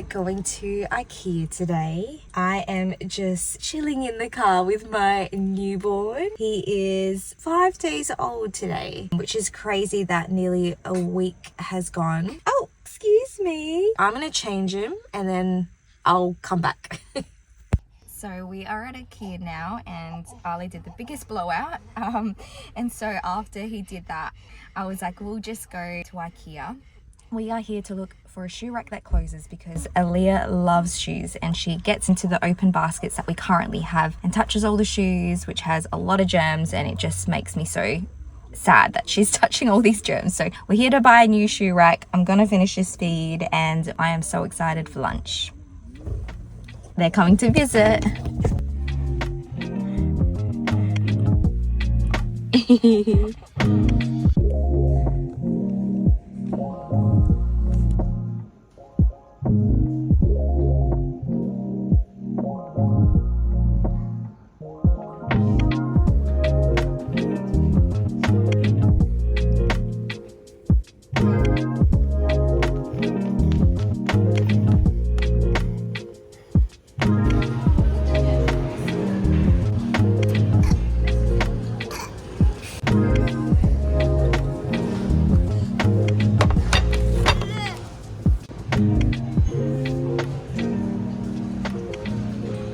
are going to IKEA today. I am just chilling in the car with my newborn. He is 5 days old today, which is crazy that nearly a week has gone. Oh, excuse me. I'm gonna change him and then I'll come back. So we are at IKEA now and Arlo did the biggest blowout. And so after he did that, I was like, we'll just go to IKEA. We are here to look for a shoe rack that closes because Aaliyah loves shoes and she gets into the open baskets that we currently have and touches all the shoes, which has a lot of germs, and it just makes me so sad that she's touching all these germs. So we're here to buy a new shoe rack. I'm gonna finish this feed and I am so excited for lunch. They're coming to visit.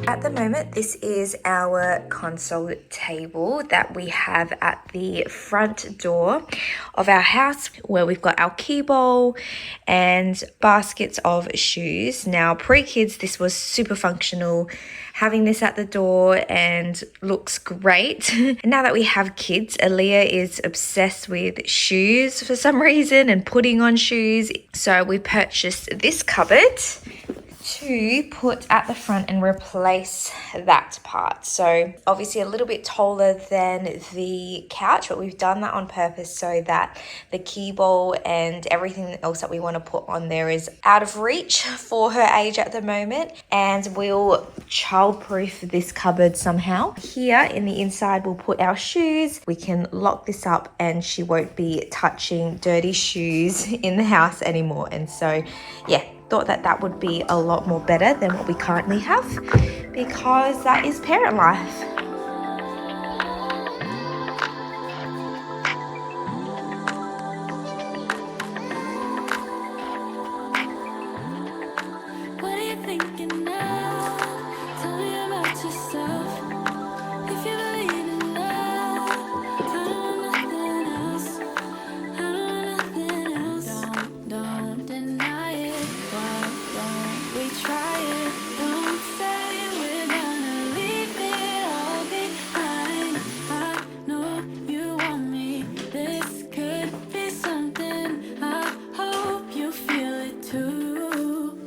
At the moment, this is our console table that we have at the front door of our house, where we've got our key bowl and baskets of shoes. Now, pre-kids, this was super functional, having this at the door, and looks great. And now that we have kids, Aaliyah is obsessed with shoes for some reason and putting on shoes. So we purchased this cupboard to put at the front and replace that part. So obviously a little bit taller than the couch, but we've done that on purpose so that the key bowl and everything else that we want to put on there is out of reach for her age at the moment. And we'll childproof this cupboard somehow. Here in the inside, we'll put our shoes. We can lock this up and she won't be touching dirty shoes in the house anymore. And so, yeah, thought that that would be a lot more better than what we currently have, because that is parent life. What are you thinking now? Tell me about yourself. If you believe in love, I don't want nothing else. I don't want nothing else. Don't deny it. Why don't we try it? Don't say we're gonna leave it all behind. I know you want me. This could be something. I hope you feel it too.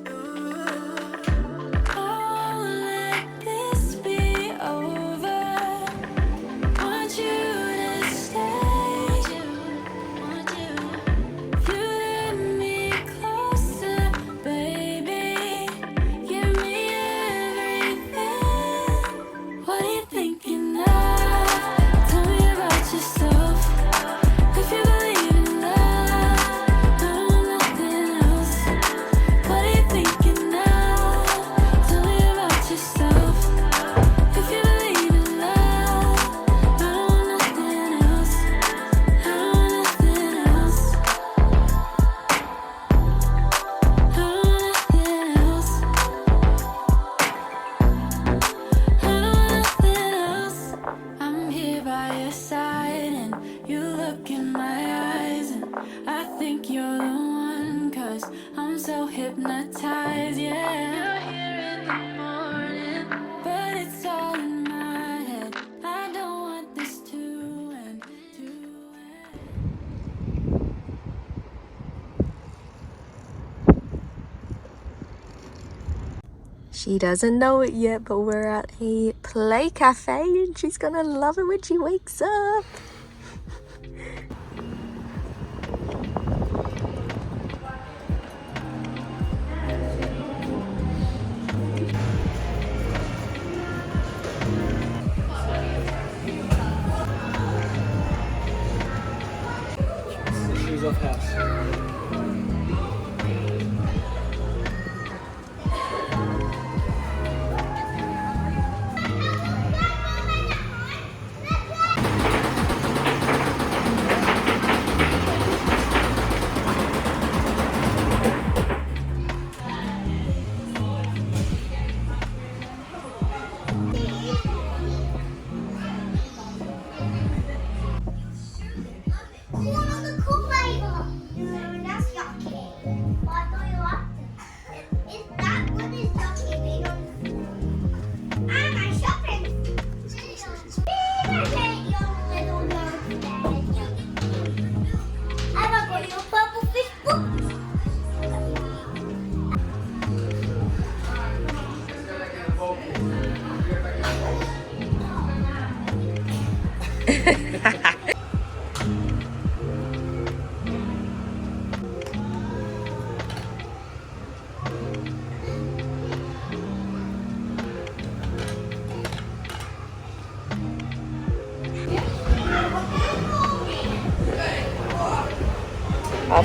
Oh, let this be over. Want you to stay. You let me closer, baby. Give me everything. What are you thinking now? Tell me about yourself. If you believe in love, I don't want nothing else. What are you thinking now? Tell me about yourself. If you believe in love, I don't want nothing else. I don't want nothing else. I don't want nothing else. I don't want nothing else. I'm here by your side and you look in my eyes and I think you're the one, 'cause I'm so hypnotized, yeah. You're here in the morning, but it's all in my head. I don't want this to end, She doesn't know it yet, but we're at a play cafe and she's gonna love it when she wakes up. Shoes off house.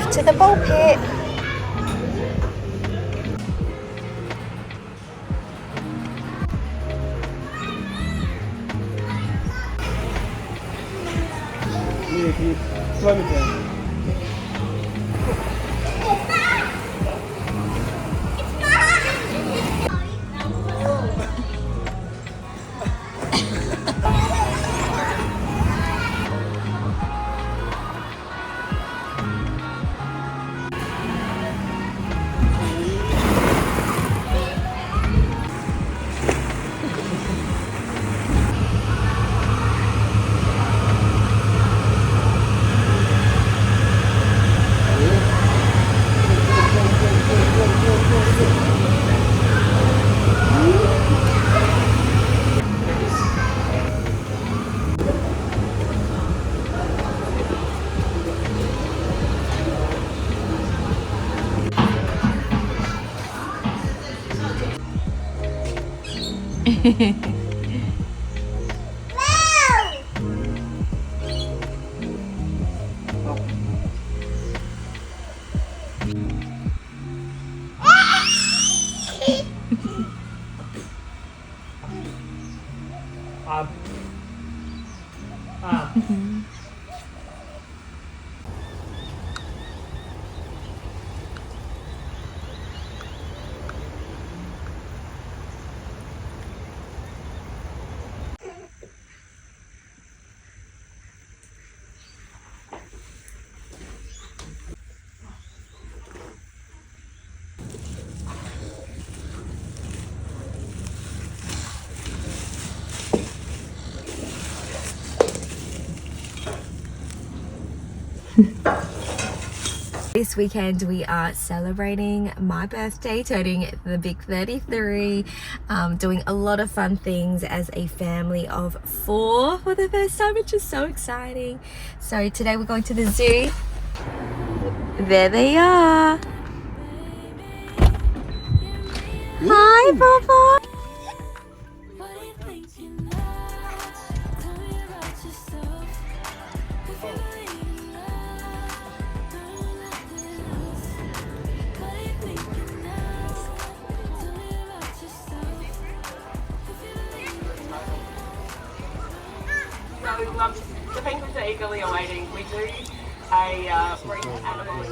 off to the ball pit. Yeah, can you slow me down? This weekend we are celebrating my birthday, turning the big 33, doing a lot of fun things as a family of 4 for the first time, which is so exciting. So today we're going to the zoo. There they are. Hi, Papa. What are you thinking of? Tell me about yourself. If you believe in love, nothing else. What are you thinking of? Tell me about yourself. If you believe in love. So the penguins are eagerly awaiting. We do a brief animal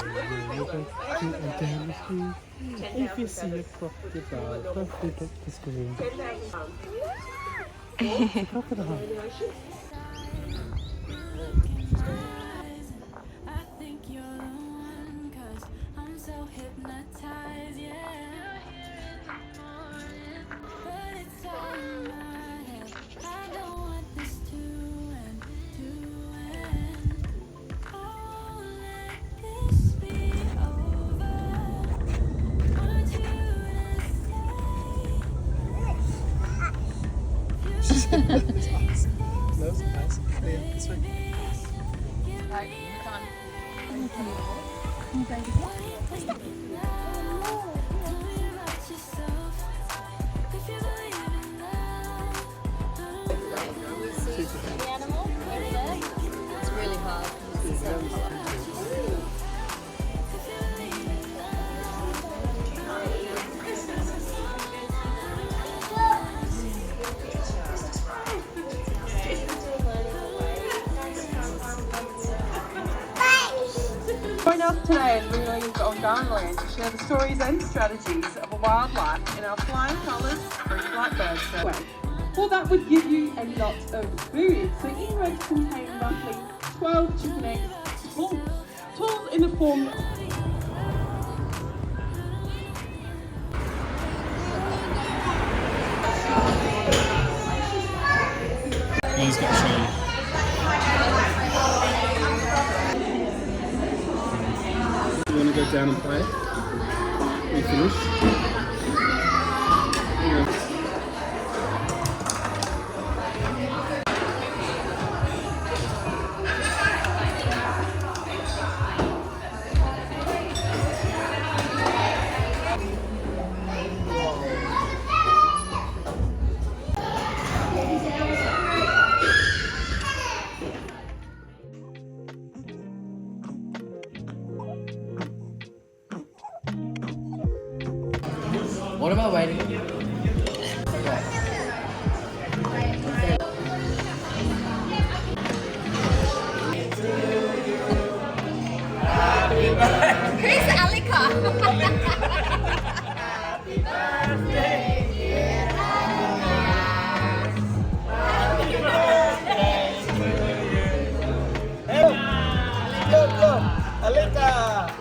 If you see a crocodile, don't forget to scream. 10,000 It's a crocodile. I think you're the one, 'cause I'm so hypnotized, yeah. But it's all in my head. I don't want this to end, Oh, let this be over. Want you to stay. No, it's nice. Yeah, it's right. Join us today in Moonings on Darnland to share the stories and strategies of a wildlife in our flying colours, free like birds show. Well, that would give you a lot of food. So each egg contain roughly 12 chicken eggs, tall in the form He's got to show you. You want to go down and play? You finished? Yeah. What am I waiting for? Who's Alika? Look, Alika!